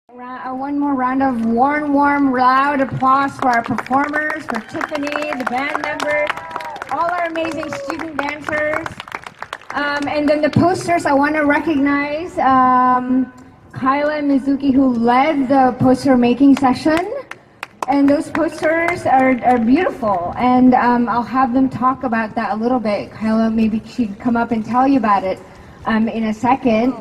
One more round of warm, loud applause for our performers, for Tiffany, the band members, all our amazing student dancers. And then the posters, I want to recognize Kyla and Mizuki, who led the poster making session. And those posters are beautiful, and I'll have them talk about that a little bit. Kyla, maybe she'd come up and tell you about it in a second.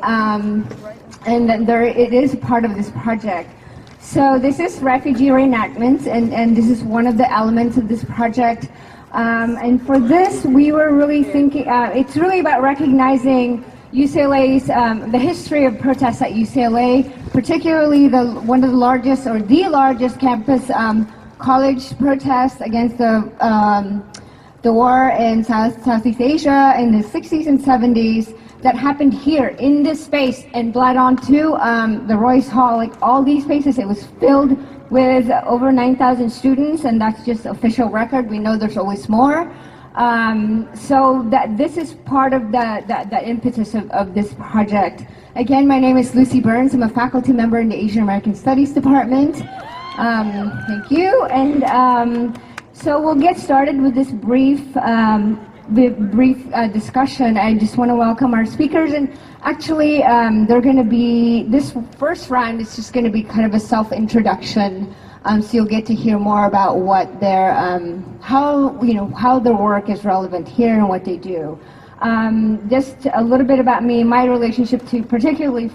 And it is part of this project. So this is Refugee Re Enactments, and this is one of the elements of this project. And for this, we were really thinking, it's really about recognizing UCLA's, the history of protests at UCLA, particularly one of the largest, or the largest campus college protests against the war in Southeast Asia in the 60s and 70s that happened here in this space and bled onto the Royce Hall. Like all these spaces, it was filled with over 9,000 students, and that's just official record. We know there's always more. So that this is part of the impetus of this project. Again, my name is Lucy Burns. I'm a faculty member in the Asian American Studies Department. Thank you. And so we'll get started with this brief discussion. I just want to welcome our speakers, and actually they're going to be, this first round is just going to be kind of a self-introduction. So you'll get to hear more about what their, how their work is relevant here and what they do. Just a little bit about me, my relationship to particularly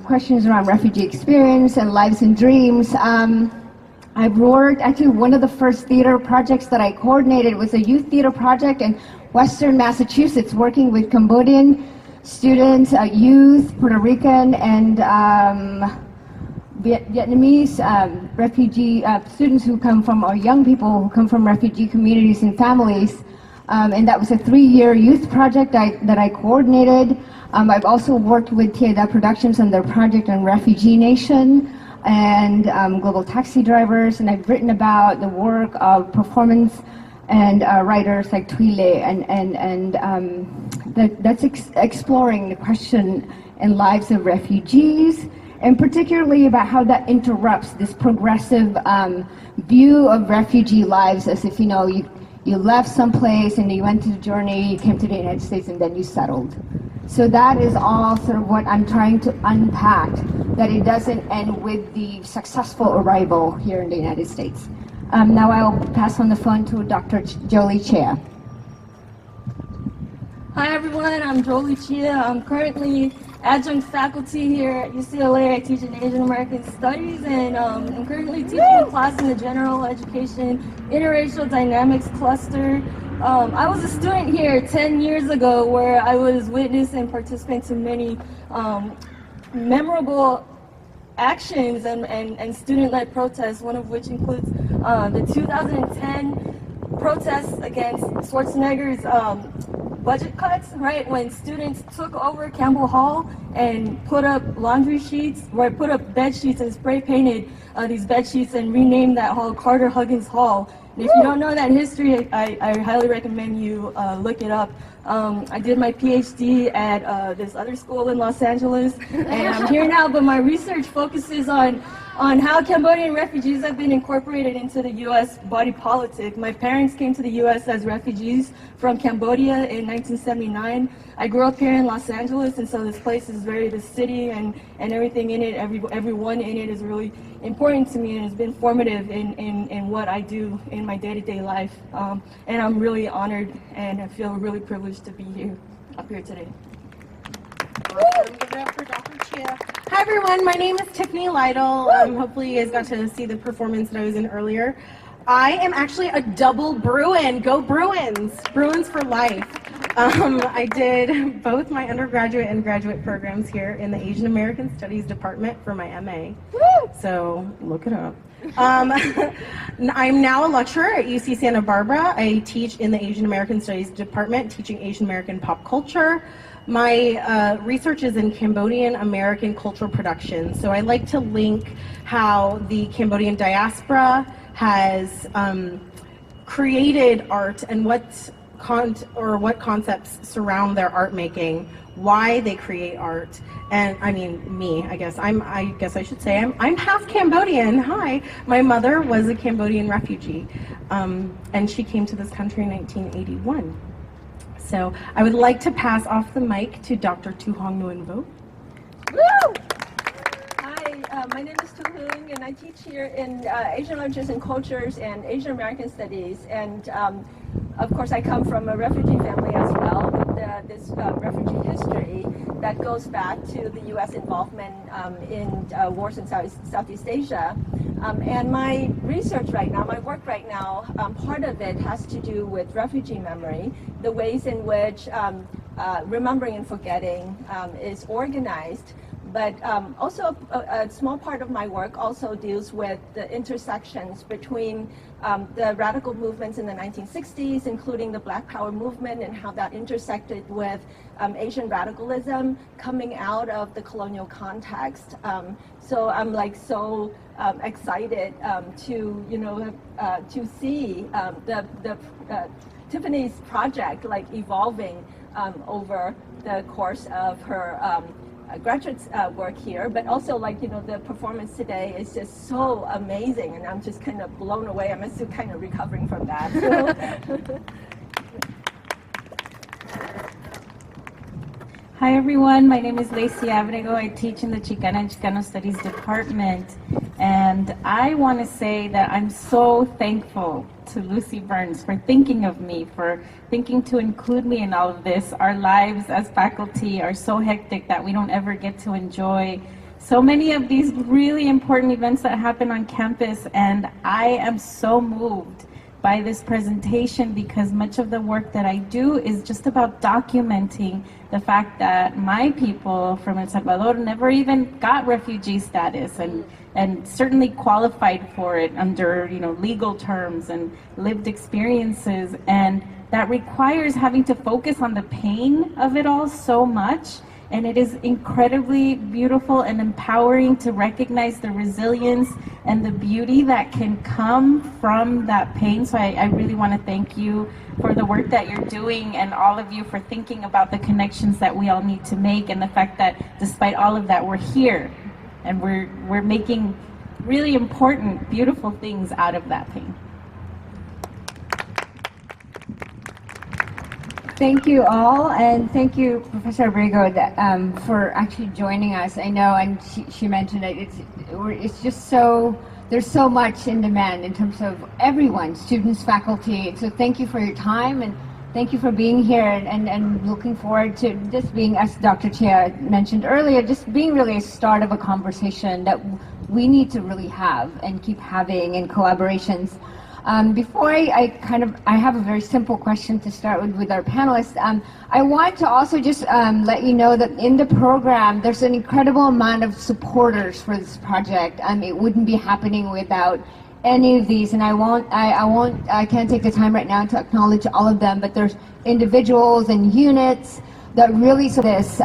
questions around refugee experience and lives and dreams. I've worked, actually one of the first theater projects that I coordinated was a youth theater project in Western Massachusetts, working with Cambodian students, youth, Puerto Rican, and Vietnamese refugee students who come from, or young people who come from refugee communities and families. And that was a 3-year youth project that I coordinated. I've also worked with Tieda Productions on their project on Refugee Nation and global taxi drivers, and I've written about the work of performance and writers like Thuy Le, that's exploring the question and lives of refugees, and particularly about how that interrupts this progressive view of refugee lives, as if, you left someplace and you went to the journey, you came to the United States, and then you settled. So that is all sort of what I'm trying to unpack, that it doesn't end with the successful arrival here in the United States. Now I'll pass on the phone to Dr. Jolie Chea. Hi everyone, I'm Jolie Chea. I'm currently adjunct faculty here at UCLA. I teach in Asian American Studies, and I'm currently teaching a class in the General Education Interracial Dynamics cluster. I was a student here 10 years ago, where I was witness and participant to many memorable actions and student-led protests, one of which includes the 2010 protests against Schwarzenegger's budget cuts, right? When students took over Campbell Hall and put up laundry sheets, or put up bed sheets and spray painted these bed sheets and renamed that hall Carter Huggins Hall. And if you don't know that history, I highly recommend you look it up. I did my PhD at this other school in Los Angeles, and I'm here now, but my research focuses on how Cambodian refugees have been incorporated into the U.S. body politic. My parents came to the U.S. as refugees from Cambodia in 1979. I grew up here in Los Angeles, and so this place is the city and everything in it, everyone in it is really important to me, and has been formative in what I do in my day-to-day life. And I'm really honored, and I feel really privileged to be up here today. Awesome. Give it up for Dr. Chea. Hi everyone, my name is Tiffany Lytle. Hopefully you guys got to see the performance that I was in earlier. I am actually a double Bruin. Go Bruins! Bruins for life. I did both my undergraduate and graduate programs here in the Asian American Studies Department for my MA. So look it up. I'm now a lecturer at UC Santa Barbara. I teach in the Asian American Studies Department, teaching Asian American pop culture. My research is in Cambodian American cultural production. So I like to link how the Cambodian diaspora has created art and what what concepts surround their art making, why they create art. And I mean, I guess I should say I'm half Cambodian. Hi, my mother was a Cambodian refugee, and she came to this country in 1981. So I would like to pass off the mic to Dr. Thu-huong Nguyen-Vo. Woo! Hi, my name is Thu-huong, and I teach here in Asian Languages and Cultures and Asian American Studies. And of course, I come from a refugee family as well, with this refugee history that goes back to the U.S. involvement in wars in Southeast Asia. And my research right now, my work right now, part of it has to do with refugee memory, the ways in which remembering and forgetting is organized. But also a small part of my work also deals with the intersections between the radical movements in the 1960s, including the Black Power movement, and how that intersected with Asian radicalism coming out of the colonial context. So I'm like so excited to see the Tiffany's project like evolving over the course of her graduate work here, but also the performance today is just so amazing, and I'm just kind of blown away. I'm still kind of recovering from that. So. Hi everyone, my name is Leisy Abrego. I teach in the Chicana and Chicano Studies department, and I want to say that I'm so thankful to Lucy Burns for thinking of me, for thinking to include me in all of this. Our lives as faculty are so hectic that we don't ever get to enjoy so many of these really important events that happen on campus, and I am so moved by this presentation because much of the work that I do is just about documenting the fact that my people from El Salvador never even got refugee status and certainly qualified for it under legal terms and lived experiences, and that requires having to focus on the pain of it all so much. And it is incredibly beautiful and empowering to recognize the resilience and the beauty that can come from that pain. So I really want to thank you for the work that you're doing, and all of you for thinking about the connections that we all need to make, and the fact that despite all of that, we're here and we're making really important, beautiful things out of that pain. Thank you all, and thank you, Professor Abrego, for actually joining us. I know, and she mentioned it, it's just so, there's so much in demand in terms of everyone, students, faculty. So thank you for your time, and thank you for being here, and looking forward to just being, as Dr. Chea mentioned earlier, just being really a start of a conversation that we need to really have and keep having in collaborations. Before I have a very simple question to start with our panelists. I want to also just let you know that in the program there's an incredible amount of supporters for this project. It wouldn't be happening without any of these, and I can't take the time right now to acknowledge all of them, but there's individuals and units that really support this.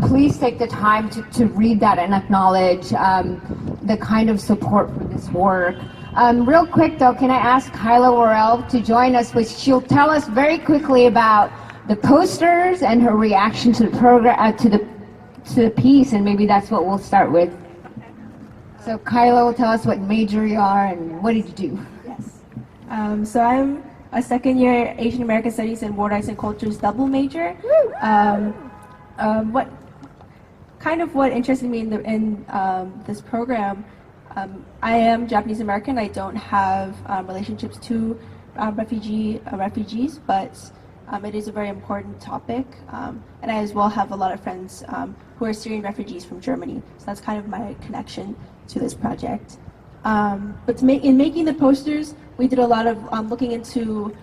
Please take the time to read that and acknowledge the kind of support for this work. Real quick though, can I ask Kyla Worrell to join us, which she'll tell us very quickly about the posters and her reaction to the program, to the piece, and maybe that's what we'll start with. So Kyla will tell us what major you are and what did you do. Yes. So I'm a second year Asian American Studies and World Arts and Cultures double major. What interested me in this program, I am Japanese American. I don't have relationships to refugees, but it is a very important topic. And I as well have a lot of friends who are Syrian refugees from Germany. So that's kind of my connection to this project. But in making the posters, we did a lot of looking into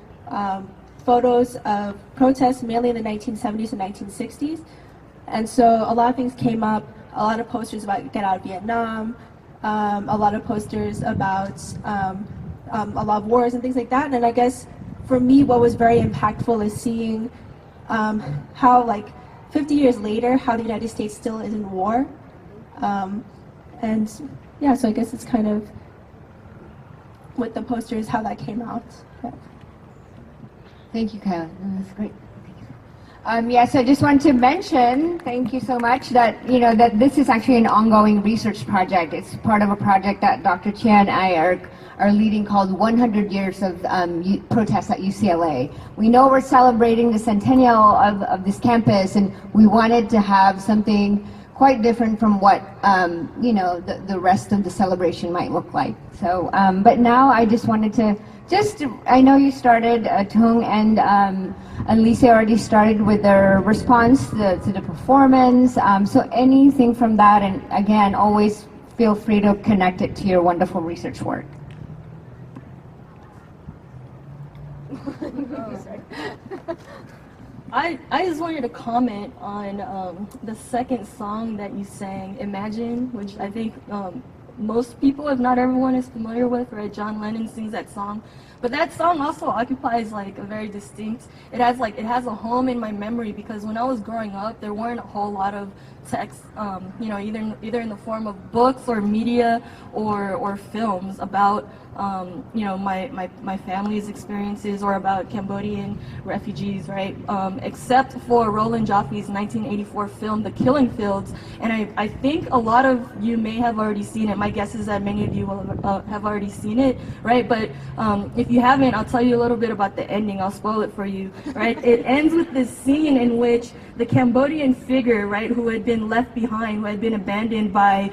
photos of protests, mainly in the 1970s and 1960s. And so a lot of things came up, a lot of posters about Get Out of Vietnam, a lot of posters about a lot of wars and things like that. And I guess for me, what was very impactful is seeing how, like, 50 years later, how the United States still is in war. And yeah, so I guess it's kind of with the posters how that came out. Yeah. Thank you, Kyla. That's great. Yes, I just want to mention, thank you so much, that that this is actually an ongoing research project. It's part of a project that Dr. Chea and I are leading called 100 Years of Protests at UCLA. We know we're celebrating the centennial of this campus, and we wanted to have something quite different from what the rest of the celebration might look like. So, but now I just wanted to I know you started, Thu-huong and Leisy already started with their response to the performance. So anything from that, and again, always feel free to connect it to your wonderful research work. I just wanted to comment on the second song that you sang, Imagine, which I think most people, if not everyone, is familiar with, right? John Lennon sings that song. But that song also occupies like a very distinct, it has a home in my memory, because when I was growing up, there weren't a whole lot of text, either in the form of books or media or films about my family's experiences or about Cambodian refugees, right? Except for Roland Joffe's 1984 film, The Killing Fields. And I think a lot of you may have already seen it. My guess is that many of you will have already seen it, right? But if you haven't, I'll tell you a little bit about the ending. I'll spoil it for you, right? It ends with this scene in which the Cambodian figure, right, who had been left behind, who had been abandoned by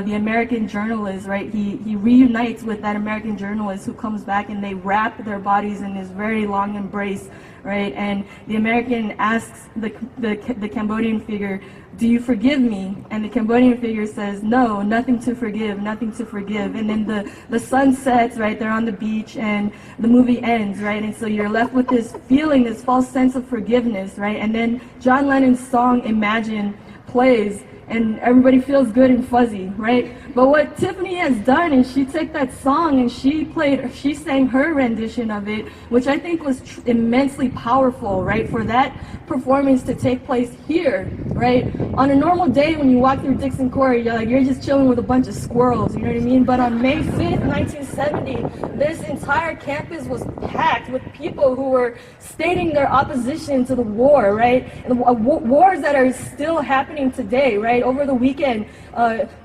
the American journalist, right? He reunites with that American journalist who comes back, and they wrap their bodies in this very long embrace, right? And the American asks the Cambodian figure, "Do you forgive me?" And the Cambodian figure says, "No, nothing to forgive, nothing to forgive." And then the sun sets, right? They're on the beach, and the movie ends, right? And so you're left with this feeling, this false sense of forgiveness, right? And then John Lennon's song, Imagine, plays, and everybody feels good and fuzzy, right? But what Tiffany has done is she took that song and she sang her rendition of it, which I think was immensely powerful, right? For that performance to take place here, right? On a normal day when you walk through Dickson Court, you're just chilling with a bunch of squirrels, you know what I mean? But on May 5th, 1970, this entire campus was packed with people who were stating their opposition to the war, right? Wars that are still happening today, right? Over the weekend,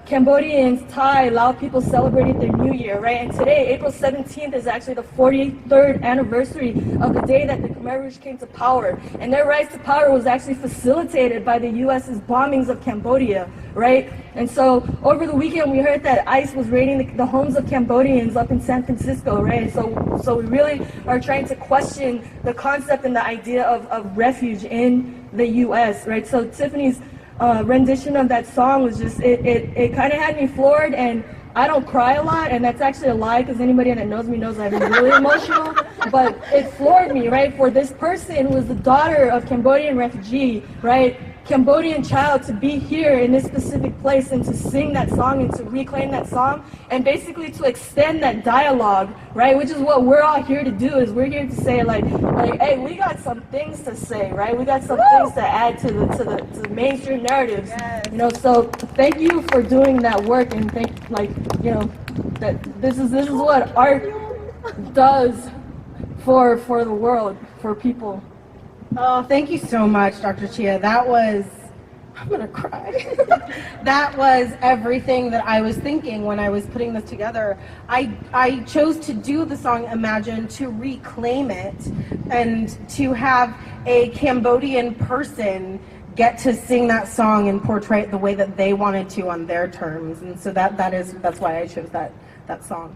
Cambodians, Thai, Lao people celebrated their New Year, right? And today, April 17th, is actually the 43rd anniversary of the day that the Khmer Rouge came to power. And their rise to power was actually facilitated by the U.S.'s bombings of Cambodia, right? And so over the weekend, we heard that ICE was raiding the homes of Cambodians up in San Francisco, right? So we really are trying to question the concept and the idea of refuge in the U.S., right? So Tiffany's rendition of that song was just, it kind of had me floored, and I don't cry a lot, and that's actually a lie, because anybody that knows me knows I've been really emotional, but it floored me, right? For this person who was the daughter of Cambodian refugee, right? Cambodian child, to be here in this specific place and to sing that song and to reclaim that song and basically to extend that dialogue, right? Which is what we're all here to do, is we're here to say like, hey, we got some things to say, right? We got some things to add to the mainstream narratives, yes. So thank you for doing that work, and that this is what art does for the world, for people. Oh, thank you so much, Dr. Chea. That was, I'm gonna cry. That was everything that I was thinking when I was putting this together. I chose to do the song Imagine to reclaim it and to have a Cambodian person get to sing that song and portray it the way that they wanted to on their terms. And so that's why I chose that song.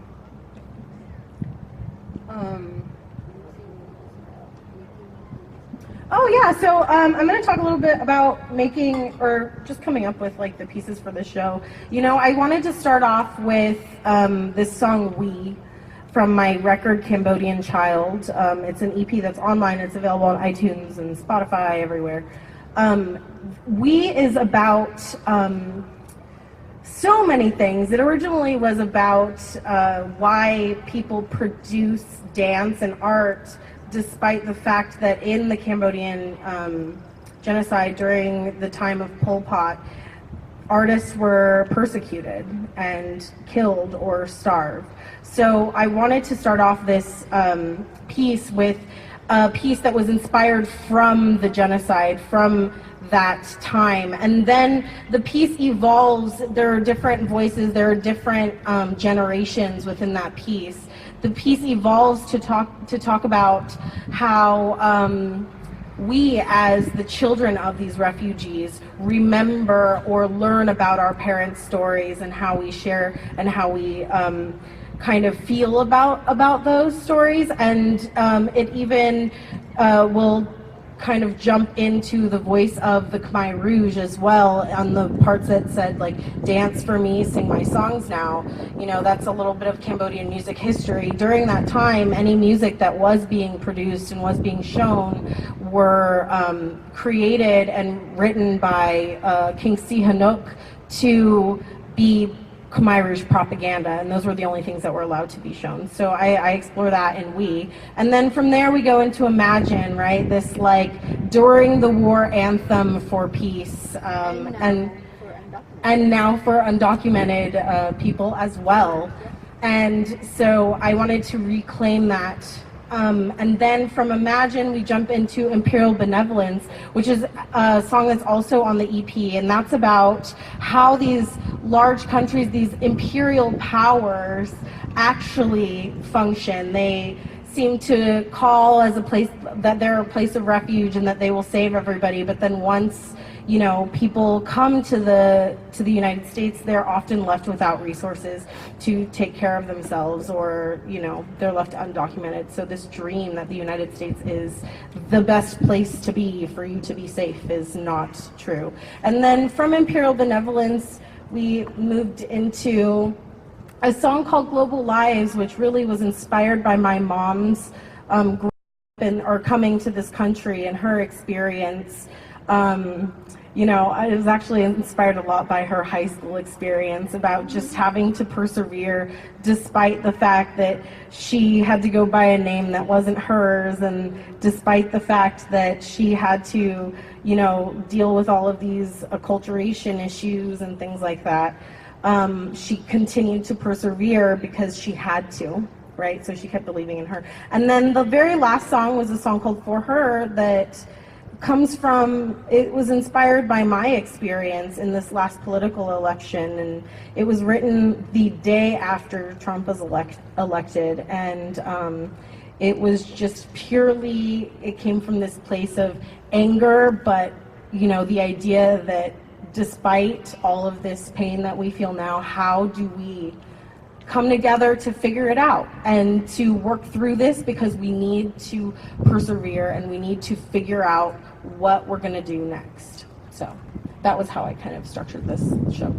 Oh yeah, so I'm going to talk a little bit about making, or just coming up with like the pieces for this show. I wanted to start off with this song We from my record Cambodian Child. It's an EP that's online. It's available on iTunes and Spotify, everywhere. We is about so many things. It originally was about why people produce dance and art despite the fact that in the Cambodian genocide during the time of Pol Pot, artists were persecuted and killed or starved. So I wanted to start off this piece with a piece that was inspired from the genocide, from that time. And then the piece evolves. There are different voices, there are different generations within that piece. The piece evolves to talk about how we, as the children of these refugees, remember or learn about our parents' stories and how we share and how we kind of feel about those stories. And it even will kind of jump into the voice of the Khmer Rouge as well, on the parts that said, like, dance for me, sing my songs now. You know, that's a little bit of Cambodian music history. During that time, any music that was being produced and was being shown were created and written by King Sihanouk to be Khmer Rouge propaganda, and those were the only things that were allowed to be shown. So I explore that in We. And then from there we go into Imagine, right? This like during the war anthem for peace, and now for undocumented people as well. And so I wanted to reclaim that. And then from Imagine, we jump into Imperial Benevolence, which is a song that's also on the EP, and that's about how these large countries, these imperial powers, actually function. They seem to call as a place that they're a place of refuge and that they will save everybody, but then once, you know, people come to the United States, they're often left without resources to take care of themselves, or, you know, they're left undocumented. So this dream that the United States is the best place to be for you to be safe is not true. And then from Imperial Benevolence, we moved into a song called Global Lives, which really was inspired by my mom's or coming to this country and her experience. You know, I was actually inspired a lot by her high school experience, about just having to persevere despite the fact that she had to go by a name that wasn't hers, and despite the fact that she had to, you know, deal with all of these acculturation issues and things like that. She continued to persevere because she had to, right? So she kept believing in her. And then the very last song was a song called For Her that comes from, it was inspired by my experience in this last political election, and it was written the day after Trump was elected, and it was just purely, it came from this place of anger, but, you know, the idea that despite all of this pain that we feel now, how do we come together to figure it out and to work through this, because we need to persevere and we need to figure out what we're going to do next. So that was how I kind of structured this show.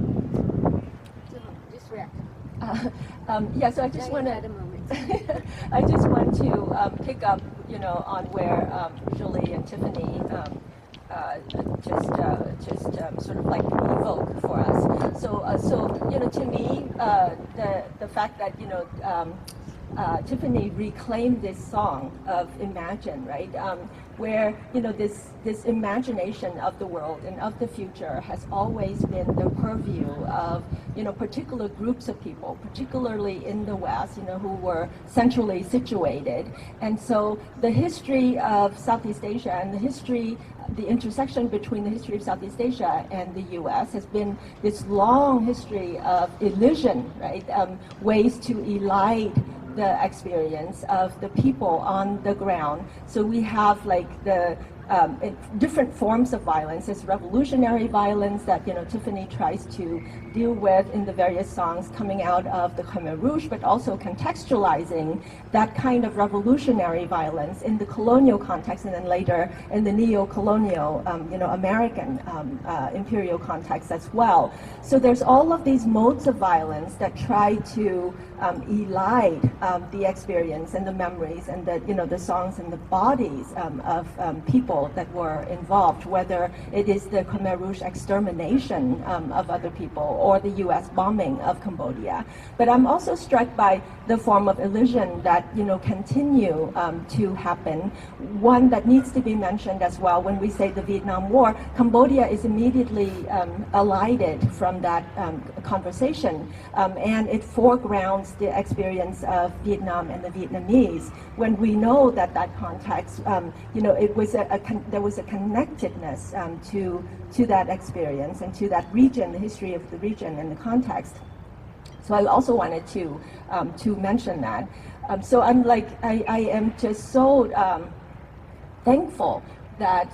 Yeah, so I just want to I just want to pick up, you know, on where Jolie and Tiffany just sort of like evoke for us. So you know, to me, the fact that, you know, Tiffany reclaimed this song of Imagine, right? Where, you know, this imagination of the world and of the future has always been the purview of, you know, particular groups of people, particularly in the West, you know, who were centrally situated. And so the history of Southeast Asia and the intersection between the history of Southeast Asia and the U.S. has been this long history of elision, right? Ways to elide the experience of the people on the ground. So we have like the different forms of violence. There's revolutionary violence that, you know, Tiffany tries to deal with in the various songs coming out of the Khmer Rouge, but also contextualizing that kind of revolutionary violence in the colonial context, and then later in the neo-colonial, you know, American imperial context as well. So there's all of these modes of violence that try to elide the experience and the memories and the, you know, the songs and the bodies of people people that were involved, whether it is the Khmer Rouge extermination of other people or the U.S. bombing of Cambodia. But I'm also struck by the form of elision that continue to happen. One that needs to be mentioned as well when we say the Vietnam War, Cambodia is immediately elided from that conversation, and it foregrounds the experience of Vietnam and the Vietnamese. When we know that context, it was there was a connectedness to that experience and to that region, the history of the region and the context. So I also wanted to mention that. So I am just so thankful that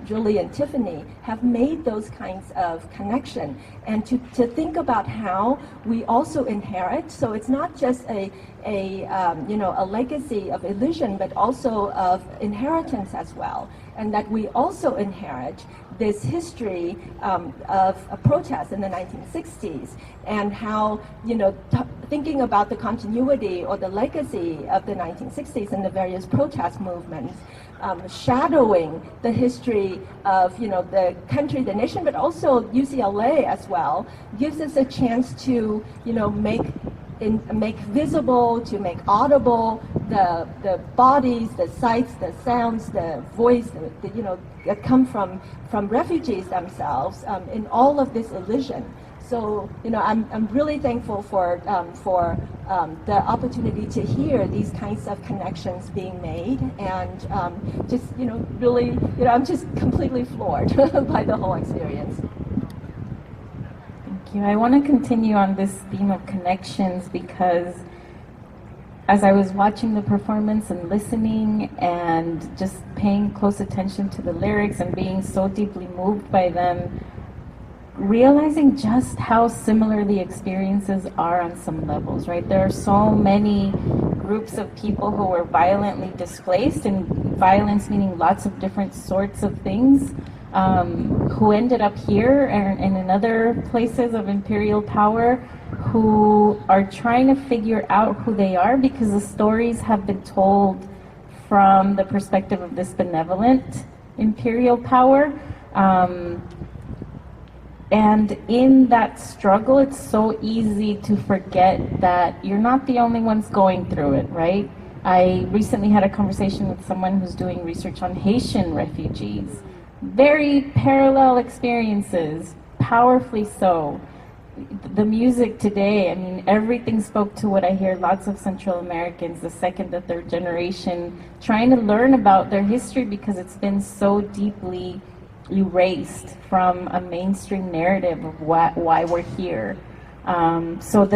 Jolie and Tiffany have made those kinds of connection, and to think about how we also inherit. So it's not just a legacy of elision, but also of inheritance as well, and that we also inherit this history of a protest in the 1960s, and how thinking about the continuity or the legacy of the 1960s and the various protest movements, shadowing the history of the country, the nation, but also UCLA as well, gives us a chance to make visible, to make audible the bodies, the sights, the sounds, the voice, that come from refugees themselves in all of this elision. So I'm really thankful for the opportunity to hear these kinds of connections being made, and just really I'm just completely floored by the whole experience. Thank you. I want to continue on this theme of connections because as I was watching the performance and listening and just paying close attention to the lyrics and being so deeply moved by them, realizing just how similar the experiences are on some levels, right? There are so many groups of people who were violently displaced, and violence meaning lots of different sorts of things, who ended up here and in other places of imperial power, who are trying to figure out who they are because the stories have been told from the perspective of this benevolent imperial power. And in that struggle, it's so easy to forget that you're not the only ones going through it, right? I recently had a conversation with someone who's doing research on Haitian refugees. Very parallel experiences, powerfully so. The music today, I mean, everything spoke to what I hear lots of Central Americans, the second, the third generation, trying to learn about their history because it's been so deeply erased from a mainstream narrative of why we're here. So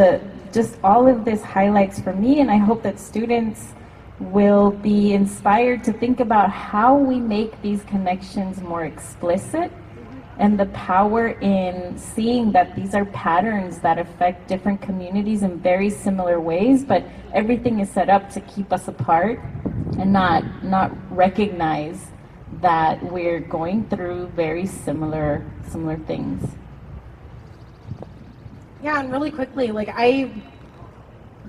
just all of this highlights for me, and I hope that students will be inspired to think about how we make these connections more explicit, and the power in seeing that these are patterns that affect different communities in very similar ways, but everything is set up to keep us apart and not recognize that we're going through very similar things. Yeah, and really quickly, I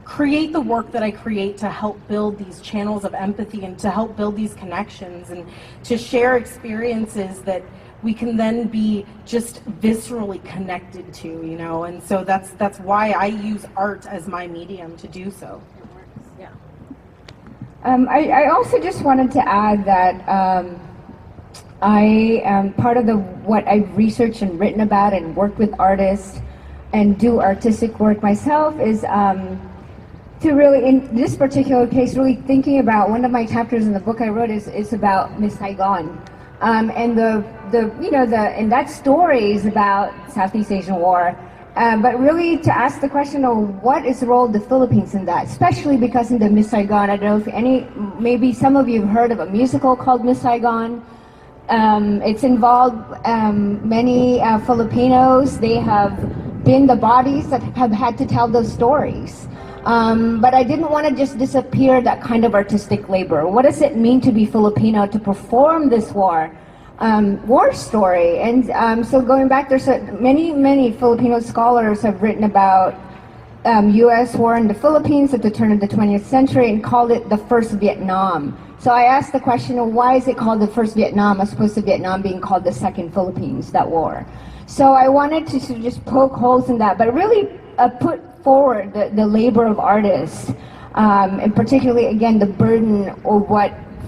create the work that I create to help build these channels of empathy and to help build these connections and to share experiences that we can then be just viscerally connected to, and so that's why I use art as my medium to do so. Yeah. I also just wanted to add that I am part of what I've researched and written about and worked with artists and do artistic work myself is to really, in this particular case, really thinking about one of my chapters in the book I wrote is about Miss Saigon, and and that story is about Southeast Asian War, but really to ask the question of what is the role of the Philippines in that, especially because in the Miss Saigon, I don't know if maybe some of you have heard of a musical called Miss Saigon. It's involved many Filipinos. They have been the bodies that have had to tell those stories. But I didn't want to just disappear that kind of artistic labor. What does it mean to be Filipino, to perform this war story? And so going back, there's many Filipino scholars have written about U.S. war in the Philippines at the turn of the 20th century and called it the first Vietnam. So I asked the question of why is it called the first Vietnam as opposed to Vietnam being called the second Philippines, that war. So I wanted to sort of just poke holes in that, but really put forward the labor of artists, and particularly, again, the burden of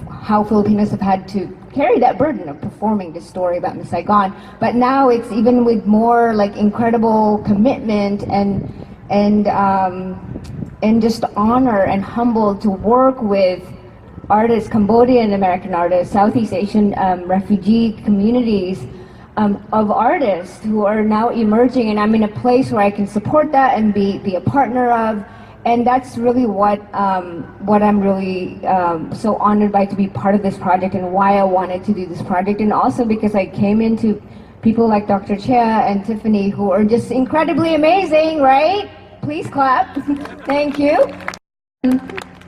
how Filipinos have had to carry that burden of performing this story about Miss Saigon. But now it's even with more like incredible commitment and just honor and humble to work with artists, Cambodian American artists, Southeast Asian refugee communities of artists who are now emerging, and I'm in a place where I can support that and be a partner of. And that's really what I'm really so honored by, to be part of this project, and why I wanted to do this project. And also because I came into people like Dr. Chea and Tiffany, who are just incredibly amazing, right? Please clap. Thank you.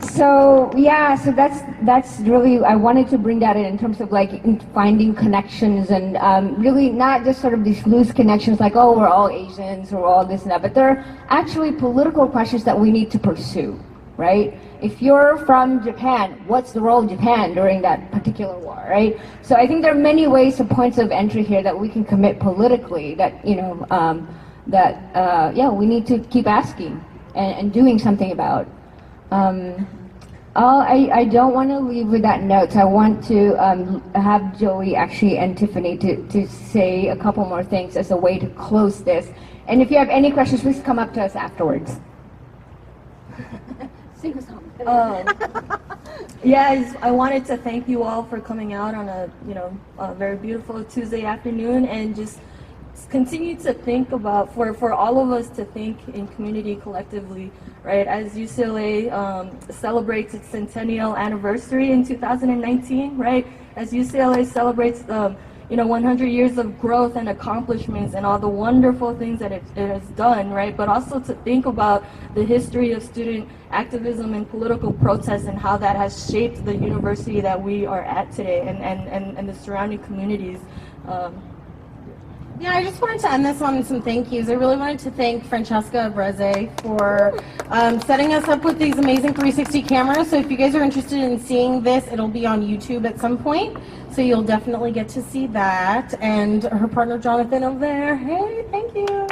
So yeah, so that's really, I wanted to bring that in terms of like finding connections, and really not just sort of these loose connections like, oh, we're all Asians or all this and that, but they're actually political questions that we need to pursue, right? If you're from Japan, what's the role of Japan during that particular war, right? So I think there are many ways of points of entry here that we can commit politically, that, you know, yeah, we need to keep asking and doing something about. I don't want to leave without notes. I want to have Jolie actually and Tiffany to say a couple more things as a way to close this. And if you have any questions, please come up to us afterwards. Sing a song. Yes, I wanted to thank you all for coming out on a very beautiful Tuesday afternoon, and just continue to think about, for all of us to think in community collectively, right? As UCLA celebrates its centennial anniversary in 2019, right? As UCLA celebrates 100 years of growth and accomplishments and all the wonderful things that it has done, right? But also to think about the history of student activism and political protest and how that has shaped the university that we are at today, and the surrounding communities. Yeah, I just wanted to end this on some thank yous. I really wanted to thank Francesca Breze for setting us up with these amazing 360 cameras. So if you guys are interested in seeing this, it'll be on YouTube at some point. So you'll definitely get to see that. And her partner Jonathan over there, hey, thank you.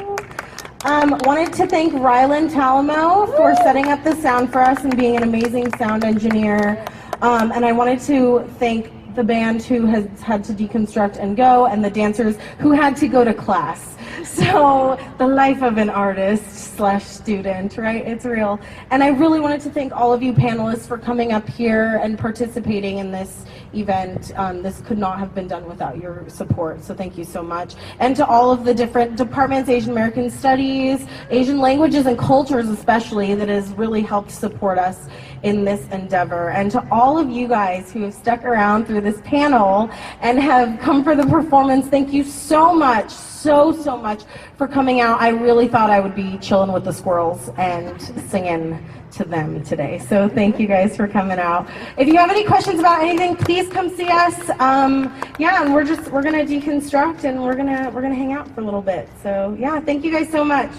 Wanted to thank Rylan Talamo for setting up the sound for us and being an amazing sound engineer. And I wanted to thank the band who has had to deconstruct and go, and the dancers who had to go to class. So the life of an artist / student, right? It's real. And I really wanted to thank all of you panelists for coming up here and participating in this event. This could not have been done without your support, so thank you so much. And to all of the different departments, Asian American Studies, Asian Languages and Cultures especially, that has really helped support us in this endeavor. And to all of you guys who have stuck around through this panel and have come for the performance, thank you so much, so much for coming out. I really thought I would be chilling with the squirrels and singing to them today. So thank you guys for coming out. If you have any questions about anything, please come see us. Yeah, and we're gonna deconstruct, and we're gonna hang out for a little bit. So yeah, thank you guys so much.